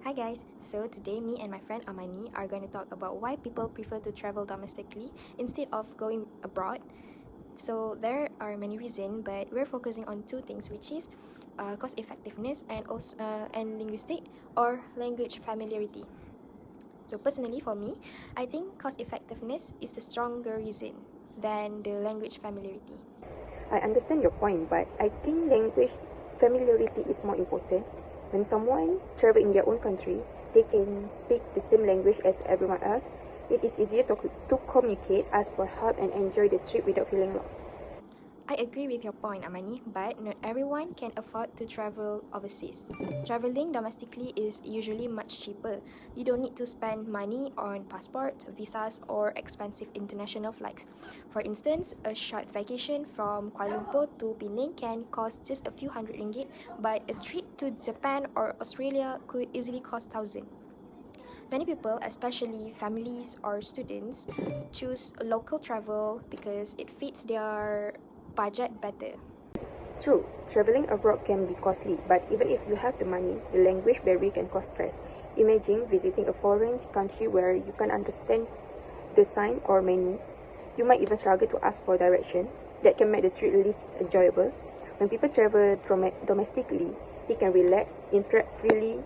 Hi guys, so today me and my friend Amani are going to talk about why people prefer to travel domestically instead of going abroad. So there are many reasons, but we're focusing on two things, which is cost effectiveness and linguistic or language familiarity. So personally for me, I think cost effectiveness is the stronger reason than the language familiarity. I understand your point, but I think language familiarity is more important. When someone travels in their own country, they can speak the same language as everyone else. It is easier to communicate, ask for help, and enjoy the trip without feeling lost. I agree with your point, Amani, but not everyone can afford to travel overseas. Traveling domestically is usually much cheaper. You don't need to spend money on passports, visas, or expensive international flights. For instance, a short vacation from Kuala Lumpur to Penang can cost just a few hundred ringgit, but a trip to Japan or Australia could easily cost thousands. Many people, especially families or students, choose local travel because it fits their budget better. True, traveling abroad can be costly, but even if you have the money, the language barrier can cause stress. Imagine visiting a foreign country where you can understand the sign or menu. You might even struggle to ask for directions. That can make the trip less enjoyable. When people travel domestically, they can relax, interact freely,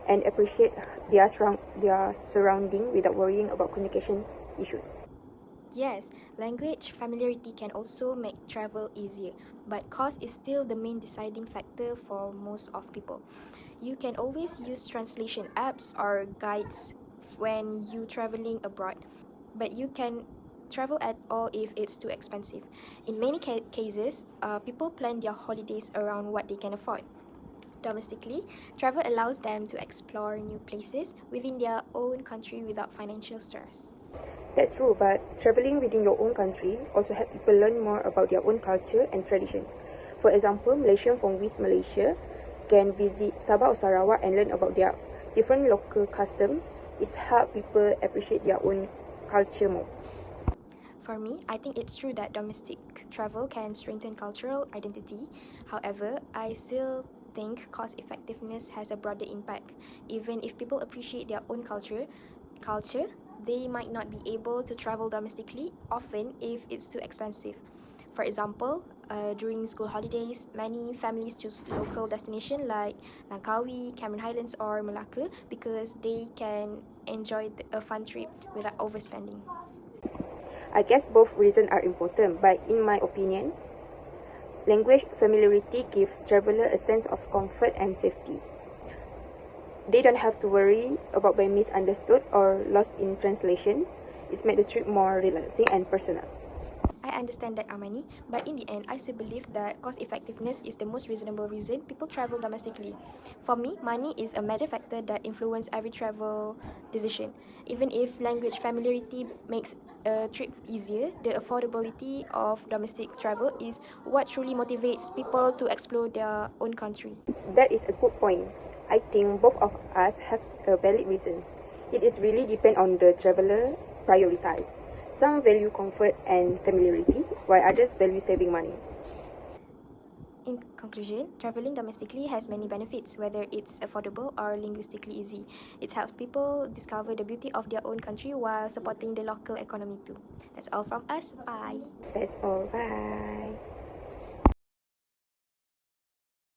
and appreciate their surrounding without worrying about communication issues. Yes, language familiarity can also make travel easier, but cost is still the main deciding factor for most of people. You can always use translation apps or guides when you traveling abroad, but you can travel at all if it's too expensive. In many cases, people plan their holidays around what they can afford. Domestically, travel allows them to explore new places within their own country without financial stress. That's true, but traveling within your own country also help people learn more about their own culture and traditions. For example, Malaysians from West Malaysia can visit Sabah or Sarawak and learn about their different local customs. It's help people appreciate their own culture more. For me, I think it's true that domestic travel can strengthen cultural identity. However, I still think cost effectiveness has a broader impact. Even if people appreciate their own culture, they might not be able to travel domestically often if it's too expensive. For example, during school holidays, many families choose local destinations like Langkawi, Cameron Highlands, or Malacca because they can enjoy a fun trip without overspending. I guess both reasons are important, but in my opinion, language familiarity gives traveler a sense of comfort and safety. They don't have to worry about being misunderstood or lost in translations. It's made the trip more relaxing and personal. I understand that, Amani, but in the end, I still believe that cost effectiveness is the most reasonable reason people travel domestically. For me, money is a major factor that influences every travel decision. Even if language familiarity makes a trip easier, the affordability of domestic travel is what truly motivates people to explore their own country. That is a good point. I think both of us have valid reasons. It is really depend on the traveler prioritize. Some value comfort and familiarity, while others value saving money. In conclusion, traveling domestically has many benefits, whether it's affordable or linguistically easy. It helps people discover the beauty of their own country while supporting the local economy too. That's all from us. Bye. That's all. Bye.